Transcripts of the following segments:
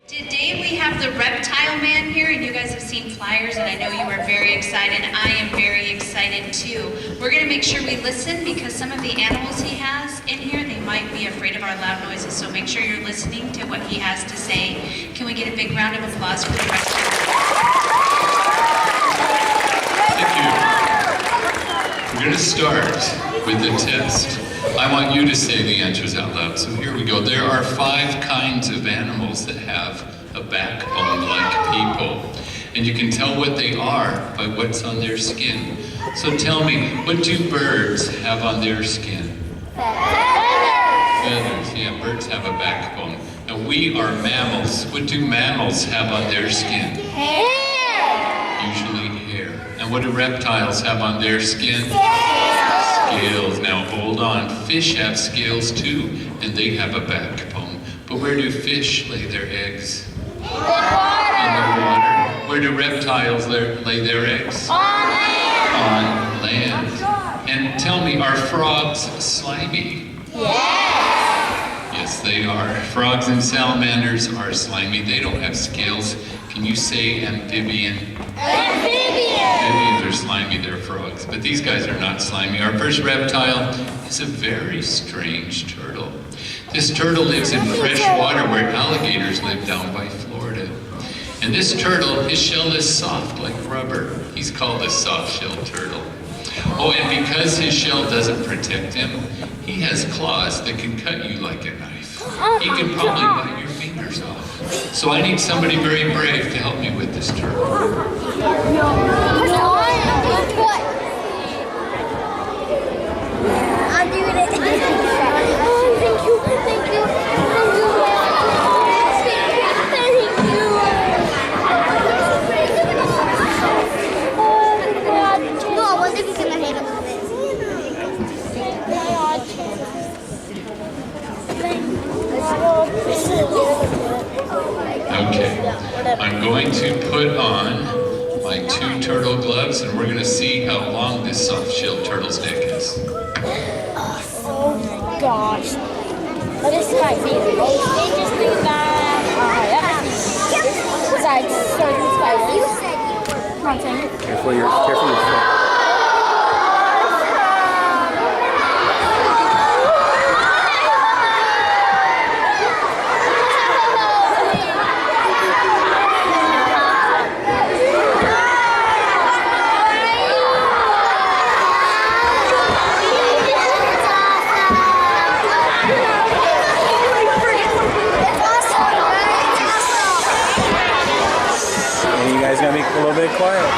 Today we have the Reptile Man here, and you guys have seen flyers, and I know you are very excited. I am very excited too. We're going to make sure we listen because some of the animals he has in here, they might be afraid of our loud noises, so make sure you're listening to what he has to say. Can we get a big round of applause for the Reptile Man? Thank you. We're going to start with the test. I want you to say the answers out loud, so here we go. There are 5 kinds of animals that have a backbone like people. And you can tell what they are by what's on their skin. So tell me, what do birds have on their skin? Feathers. Yeah, birds have a backbone. And we are mammals. What do mammals have on their skin? Hair. Usually hair. And what do reptiles have on their skin? Scales. Now hold on, fish have scales too, and they have a backbone. But where do fish lay their eggs? In the water. Where do reptiles lay their eggs? On land. On land. And tell me, are frogs slimy? Yes, they are. Frogs and salamanders are slimy. They don't have scales. Can you say amphibian? Amphibians are slimy, they're frogs. But these guys are not slimy. Our first reptile is a very strange turtle. This turtle lives in fresh water where alligators live down by Florida. And this turtle, his shell is soft like rubber. He's called a soft-shelled turtle. Oh, and because his shell doesn't protect him, he has claws that can cut you like a knife. He can probably bite your fingers off. So I need somebody very brave to help me with this turtle. I'm doing it. Thank you. No, I wonder if he's gonna hit him with Okay, I'm going to put on my 2 turtle gloves and we're going to see how long this soft-shelled turtle's neck is. Oh my gosh. This is my favorite. They just think that besides certain spiders. Come on, Sam. Careful your foot. You guys gotta make it a little bit quiet.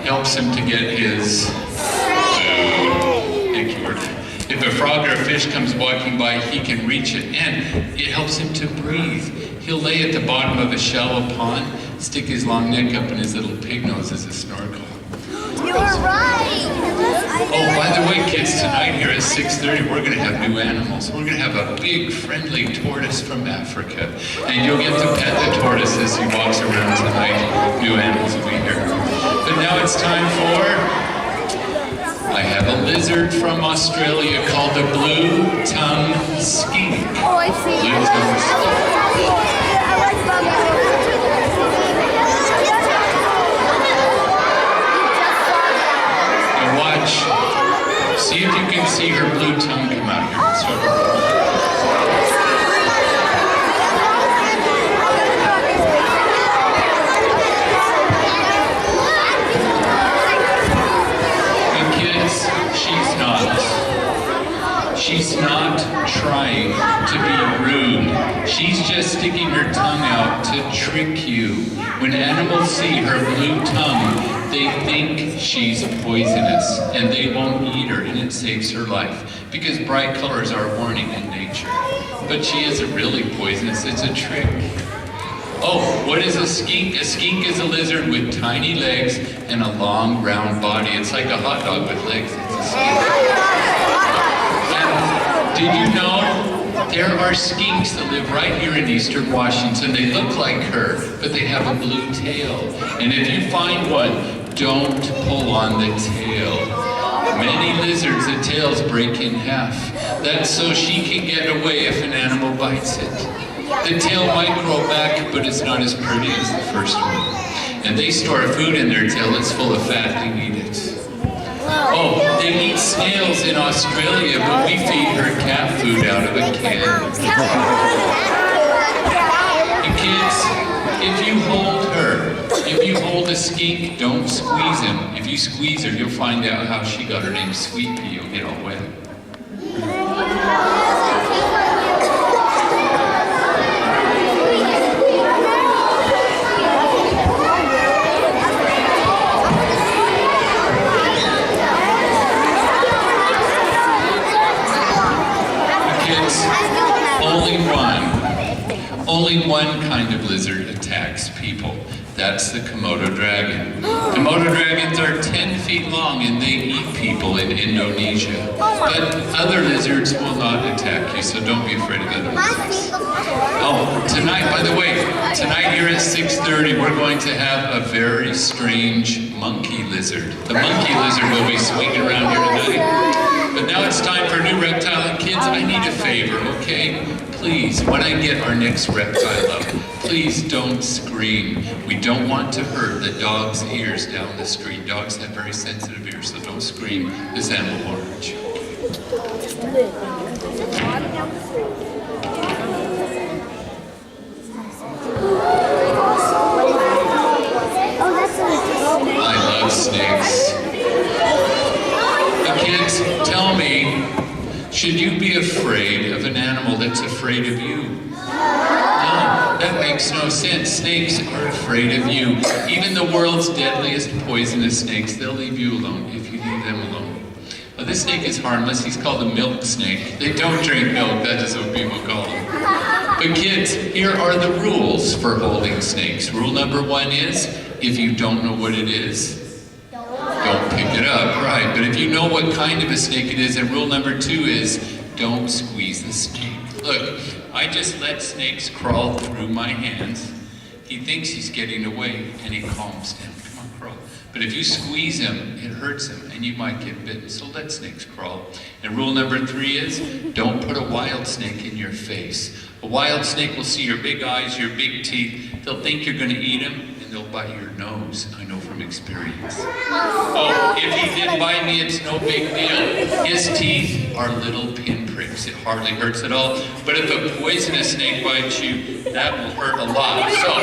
Helps him to get his food. Thank you. If a frog or a fish comes walking by, he can reach it, and it helps him to breathe. He'll lay at the bottom of a shallow pond, stick his long neck up in his little pig nose as a snorkel. You were right. Oh, by the way, kids, tonight here at 6:30, we're going to have new animals. We're going to have a big, friendly tortoise from Africa, and you'll get to pet the tortoise as he walks around tonight. New animals will be here. But now it's time for... I have a lizard from Australia called the blue-tongue skink. Oh, I see. Blue-tongue skink. I like bugs. trick you. When animals see her blue tongue, they think she's poisonous, and they won't eat her, and it saves her life, because bright colors are a warning in nature. But she isn't really poisonous, it's a trick. Oh, what is a skink? A skink is a lizard with tiny legs and a long, round body. It's like a hot dog with legs. It's a skink. And did you know there are skinks that live right here in eastern Washington? They look like her, but they have a blue tail. And if you find one, don't pull on the tail. Many lizards, the tails break in half. That's so she can get away if an animal bites it. The tail might grow back, but it's not as pretty as the first one. And they store food in their tail that's full of fat. They need it. Oh, they eat snails in Australia, but we feed her cat food out of a can. And kids, if you hold a skink, don't squeeze him. If you squeeze her, you'll find out how she got her name Sweet Pea. You'll get all wet. Only one kind of lizard attacks people. That's the Komodo dragon. Komodo dragons are 10 feet long and they eat people in Indonesia. But other lizards will not attack you, so don't be afraid of other lizards. Oh, tonight, by the way, tonight here at 6:30, we're going to have a very strange monkey lizard. The monkey lizard will be swinging around here tonight. But now it's time for new reptile, and kids, I need a favor, okay? Please, when I get our next reptile up, please don't scream. We don't want to hurt the dog's ears down the street. Dogs have very sensitive ears, so don't scream. This animal will hurt you. I love snakes. Kids, tell me, should you be afraid of an animal that's afraid of you? No, that makes no sense. Snakes are afraid of you. Even the world's deadliest poisonous snakes, they'll leave you alone if you leave them alone. Well, this snake is harmless. He's called a milk snake. They don't drink milk, that is what people call them. But kids, here are the rules for holding snakes. Rule number 1 is, if you don't know what it is, don't pick it up, right? But if you know what kind of a snake it is, and rule number 2 is, don't squeeze the snake. Look, I just let snakes crawl through my hands. He thinks he's getting away, and he calms down. Come on, crawl. But if you squeeze him, it hurts him, and you might get bitten. So let snakes crawl. And rule number 3 is, don't put a wild snake in your face. A wild snake will see your big eyes, your big teeth. They'll think you're going to eat him. They'll bite your nose, I know from experience. Oh, if he did bite me, it's no big deal. His teeth are little pinpricks. It hardly hurts at all. But if a poisonous snake bites you, that will hurt a lot. So,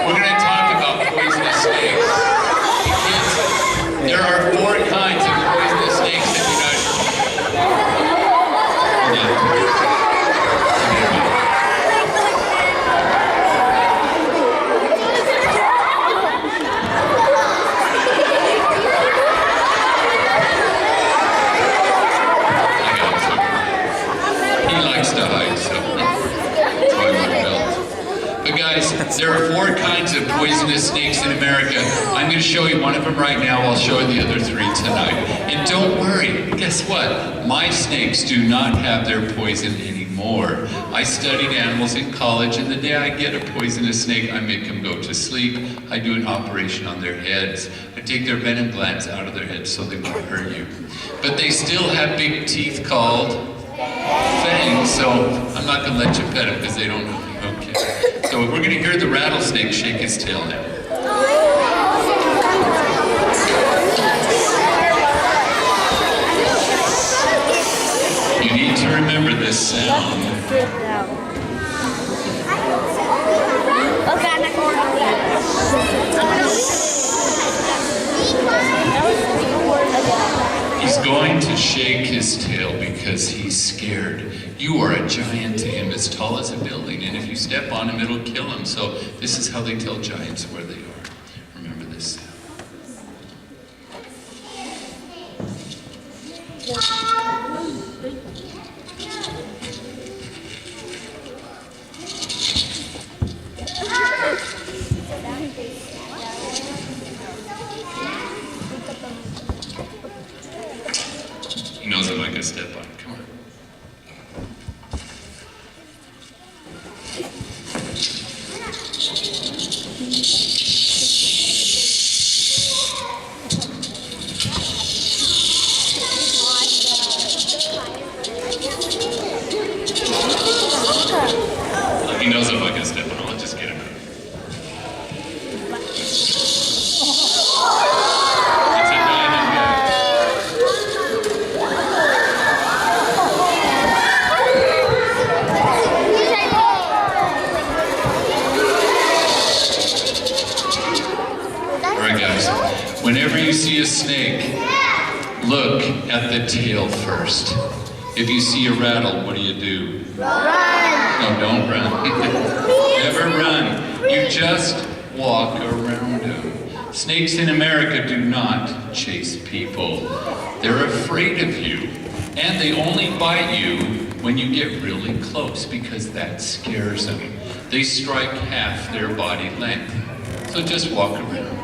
we're going to talk about poisonous snakes. Kids, there are 4 kinds of poisonous snakes in the United States. There are 4 kinds of poisonous snakes in America. I'm going to show you one of them right now. I'll show you the other 3 tonight. And don't worry, guess what? My snakes do not have their poison anymore. I studied animals in college, and the day I get a poisonous snake, I make them go to sleep. I do an operation on their heads. I take their venom glands out of their heads so they won't hurt you. But they still have big teeth called fangs, so I'm not going to let you pet them because they don't know. Okay. So we're going to hear the rattlesnake shake his tail now. You need to remember this sound. He's going to shake his tail because he's scared. You are a giant to him, as tall as a building, and if you step on him, it'll kill him. So this is how they tell giants where they are. Remember this sound. He knows I'm not gonna step on him. Come on. He knows I'm not gonna step on him. I'll just get him. It's a diamondback. All right, guys. Whenever you see a snake, look at the tail first. If you see a rattle, what do? No, don't run. Never run. You just walk around them. Snakes in America do not chase people. They're afraid of you. And they only bite you when you get really close because that scares them. They strike half their body length. So just walk around.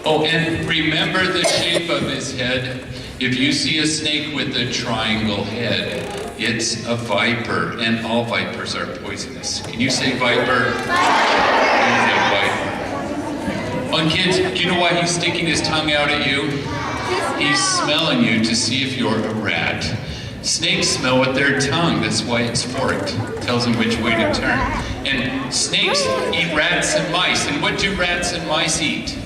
Oh, and remember the shape of his head. If you see a snake with a triangle head, it's a viper, and all vipers are poisonous. Can you say viper? It's a viper. Oh, and kids, do you know why he's sticking his tongue out at you? He's smelling you to see if you're a rat. Snakes smell with their tongue, that's why it's forked. It tells them which way to turn. And snakes eat rats and mice, and what do rats and mice eat?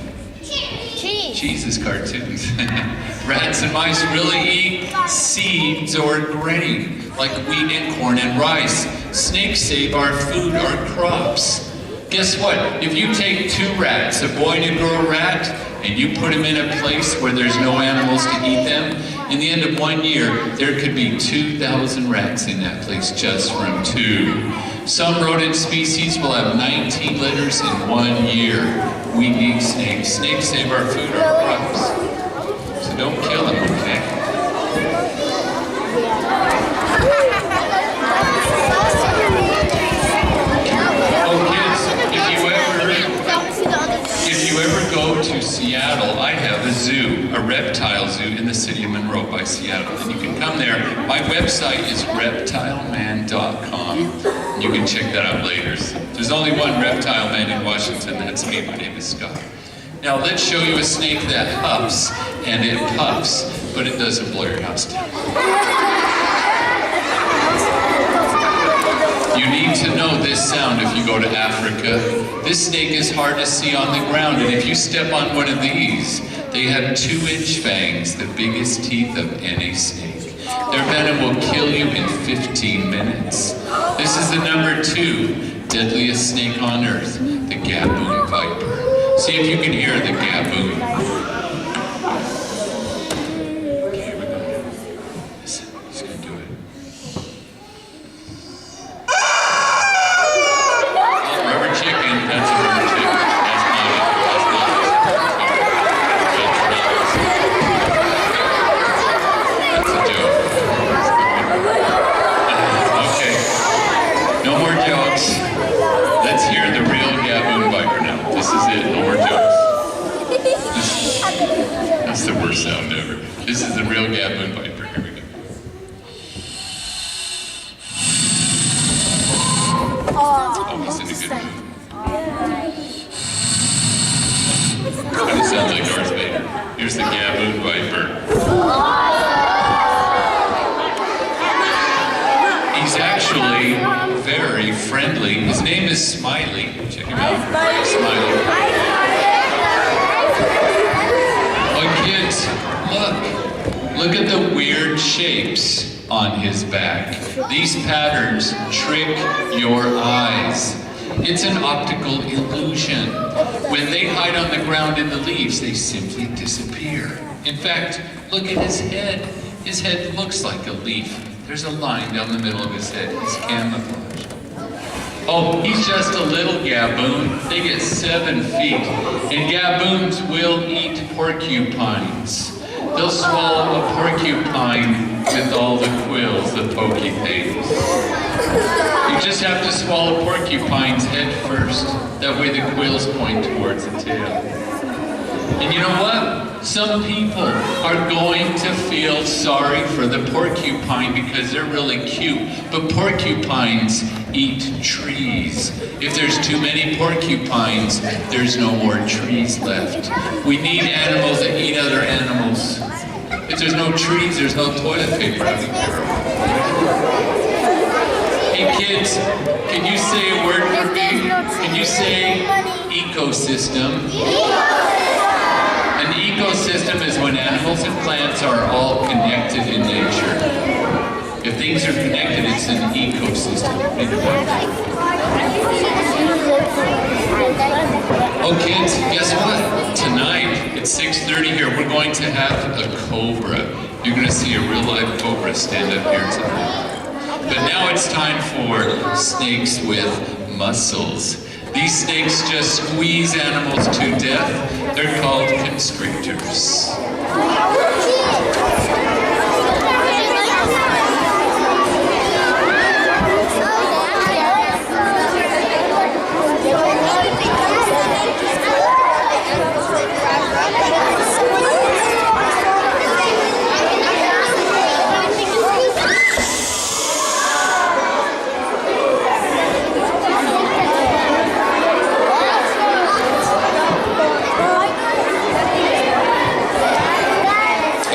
Cheese is cartoons. Rats and mice really eat seeds or grain, like wheat and corn and rice. Snakes save our food, our crops. Guess what? If you take two rats, a boy and a girl rat, and you put them in a place where there's no animals to eat them, in the end of 1 year, there could be 2,000 rats in that place just from two. Some rodent species will have 19 litters in 1 year. We need snakes. Snakes save our food, our crops. So don't kill them, okay? Oh, kids, if you ever go to Seattle, I have a zoo, a reptile zoo in the city of Monroe by Seattle. And you can come there. My website is reptileman.com. You can check that out later. There's only one reptile man in Washington, that's me. My name is Scott. Now let's show you a snake that huffs, and it puffs, but it doesn't blow your house down. You need to know this sound if you go to Africa. This snake is hard to see on the ground, and if you step on one of these, they have 2-inch fangs, the biggest teeth of any snake. Their venom will kill you in 15 minutes. This is the number 2 deadliest snake on earth, the gaboon viper. See if you can hear the gaboon. Okay, here we go. Listen, he's gonna do it. Rubber chicken, that's a rubber chicken. That's not it. That's not it. That's a joke. Okay, no more jokes. Let's hear the real gaboon viper now. This is it, no more jokes. That's the worst sound ever. This is the real gaboon viper. Here we go. Oh, he's in a good mood. Kind of sounds like Darth Vader. Here's the gaboon viper. He's actually very friendly. His name is Smiley. Check him out. Smiley. Oh, kids, look. Look at the weird shapes on his back. These patterns trick your eyes. It's an optical illusion. When they hide on the ground in the leaves, they simply disappear. In fact, look at his head. His head looks like a leaf, There's a line down the middle of his head. He's camouflaged. Oh, he's just a little gaboon. They get 7 feet. And gaboons will eat porcupines. They'll swallow a porcupine with all the quills, the pokey things. You just have to swallow porcupine's head first. That way the quills point towards the tail. And you know what? Some people are going to feel sorry for the porcupine because they're really cute. But porcupines eat trees. If there's too many porcupines, there's no more trees left. We need animals that eat other animals. If there's no trees, there's no toilet paper. Hey kids, can you say a word for me? Can you say ecosystem? An ecosystem is when animals and plants are all connected in nature. If things are connected, it's an ecosystem. Oh kids, guess what? Tonight at 6:30 here, we're going to have a cobra. You're going to see a real live cobra stand up here tonight. But now it's time for snakes with muscles. These snakes just squeeze animals to death. They're called constrictors.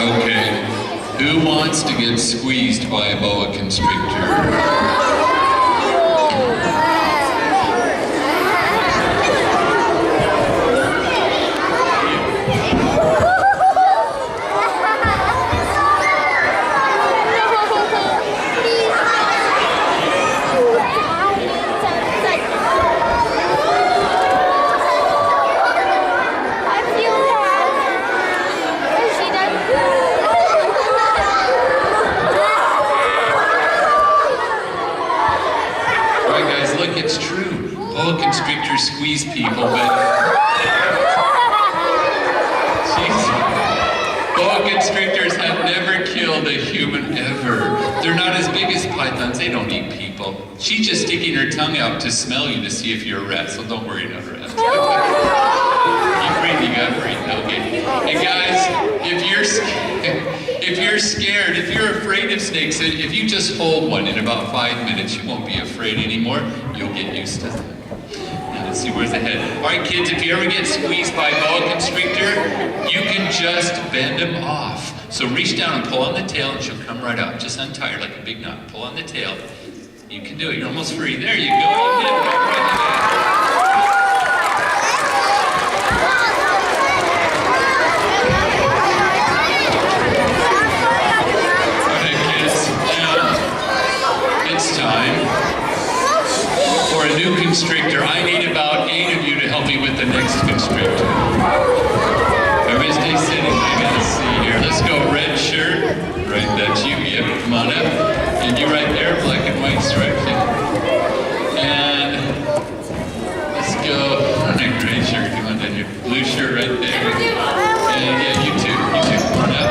Okay, who wants to get squeezed by a boa constrictor? It's true. Boa constrictors squeeze people, but boa constrictors have never killed a human ever. They're not as big as pythons. They don't eat people. She's just sticking her tongue out to smell you to see if you're a rat. So don't worry, not a rat. You breathe, you gotta breathe. Okay. And guys, if you're scared, if you're afraid of snakes, if you just hold one in about 5 minutes, you won't be afraid anymore. You'll get used to them. Now let's see where's the head. All right, kids, if you ever get squeezed by a boa constrictor, you can just bend them off. So reach down and pull on the tail, and she'll come right out. Just untie her like a big knot. Pull on the tail. You can do it. You're almost free. There you go. You did it. Time for a new constrictor. I need about 8 of you to help me with the next constrictor. Everybody stay sitting. I gotta see here. Let's go. Red shirt. Right, that's you. Yep, come on up. And you right there, black and white stripes. And let's go. Gray shirt. Come on down here. Blue shirt right there. And yeah, you too. Come on up.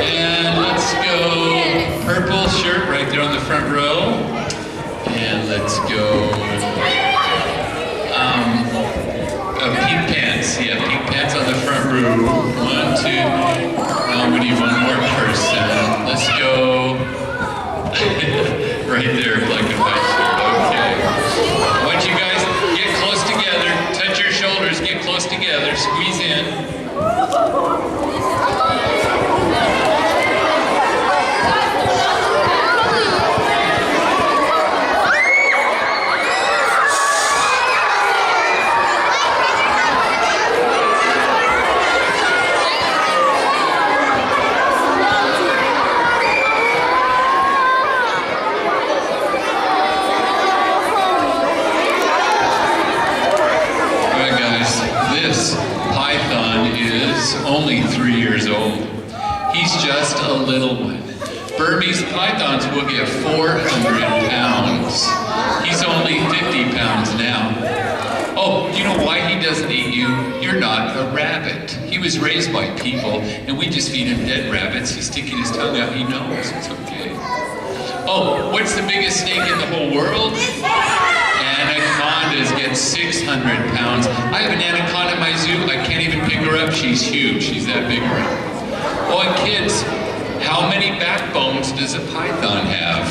And let's go. Purple shirt right there on the front row. And let's go. Pink pants. Yeah, pink pants on the front row. 1, 2. Now we need one more person. Let's go. Right there, black and white shirt. Okay. I want you guys get close together. Touch your shoulders. Get close together. Squeeze in. Only 3 years old. He's just a little one. Burmese pythons will get 400 pounds. He's only 50 pounds now. Oh, you know why he doesn't eat you? You're not a rabbit. He was raised by people, and we just feed him dead rabbits. He's sticking his tongue out. He knows. It's okay. Oh, what's the biggest snake in the whole world? Anacondas get 600 pounds. I have an anaconda in my zoo. I can't even pick her up. She's huge. She's that big around. Oh, and kids, how many backbones does a python have?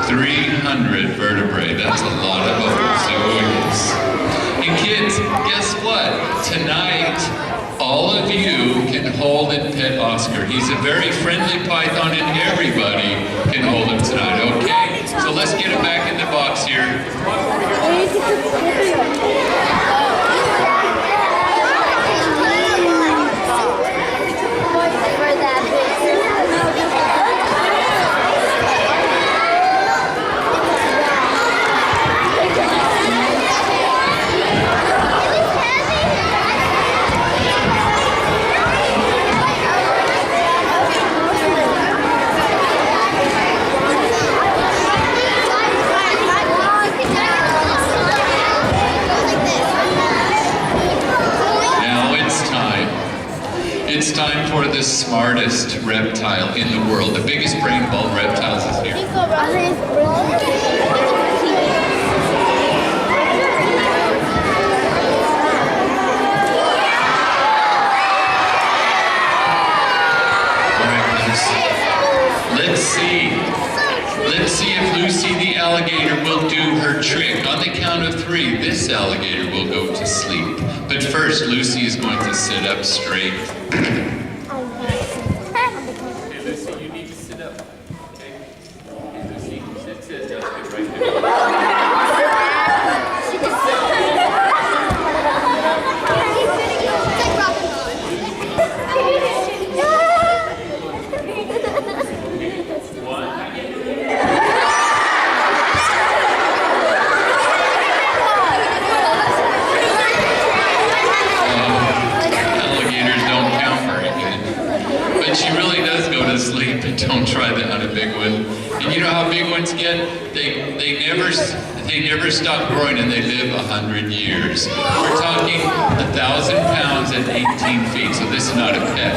300 vertebrae. That's a lot of bones. Oh, yes. And kids, guess what? Tonight, all of you can hold and pet Oscar. He's a very friendly python, and everybody can hold him tonight, okay? So let's get him back in the box here. It's time for the smartest reptile in the world. The biggest brain of all reptiles is here. Let's see if Lucy the alligator will do her trick. On the count of 3, this alligator will go to sleep. But first, Lucy is going to sit up straight. Okay, Lucy, you need to sit up. Okay, Lucy, sit. That's good, right there. She really does go to sleep, but don't try that on a big one. And you know how big ones get? They never stop growing, and they live 100 years. We're talking 1,000 pounds at 18 feet, so this is not a pet.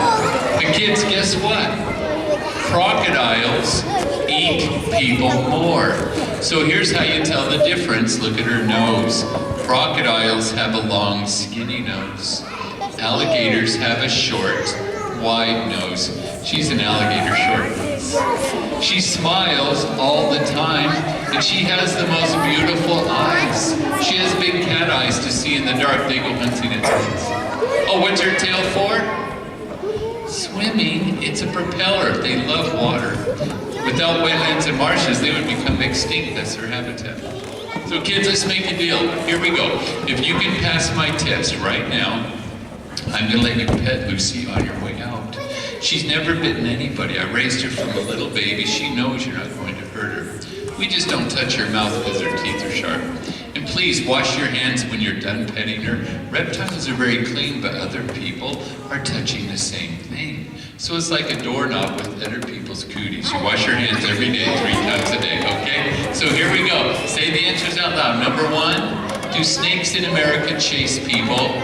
But kids, guess what? Crocodiles eat people more. So here's how you tell the difference. Look at her nose. Crocodiles have a long, skinny nose. Alligators have a short, wide nose. She's an alligator short nose. She smiles all the time, and she has the most beautiful eyes. She has big cat eyes to see in the dark. They go hunting at night. Oh, what's her tail for? Swimming. It's a propeller. They love water. Without wetlands and marshes, they would become extinct. That's their habitat. So kids, let's make a deal. Here we go. If you can pass my test right now, I'm going to let you pet Lucy on your way out. She's never bitten anybody. I raised her from a little baby. She knows you're not going to hurt her. We just don't touch her mouth because her teeth are sharp. And please wash your hands when you're done petting her. Reptiles are very clean, but other people are touching the same thing. So it's like a doorknob with other people's cooties. You wash your hands every day, 3 times a day, okay? So here we go. Say the answers out loud. Number 1, do snakes in America chase people?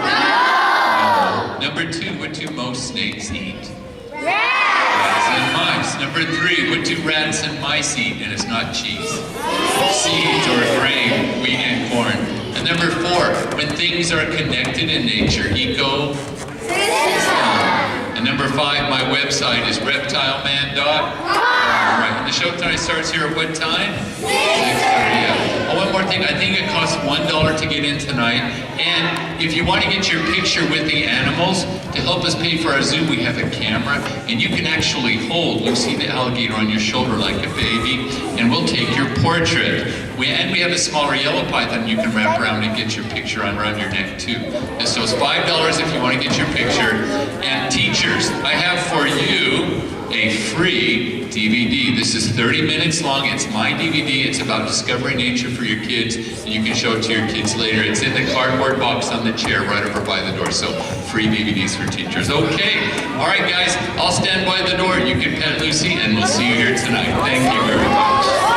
Number 2, what do most snakes eat? Rats and mice. Number 3, what do rats and mice eat? And it's not cheese. Seeds or grain, wheat and corn. And number 4, when things are connected in nature, ecosystem. And number 5, my website is reptileman.com. Right, and the show tonight starts here at what time? 6:30. Yeah. Oh, one more thing. I think it costs $1 to get in tonight. And if you want to get your picture with the animals, to help us pay for our zoo, we have a camera, and you can actually hold Lucy the alligator on your shoulder like a baby, and we'll take your portrait. We have a smaller yellow python you can wrap around and get your picture on around your neck too. And so it's $5 if you want to get your picture. And teachers, I have for you a free DVD. This This is 30 minutes long. It's my DVD. It's about discovering nature for your kids. And you can show it to your kids later. It's in the cardboard box on the chair right over by the door. So free DVDs for teachers. Okay. All right, guys. I'll stand by the door. You can pet Lucy, and we'll see you here tonight. Thank you very much.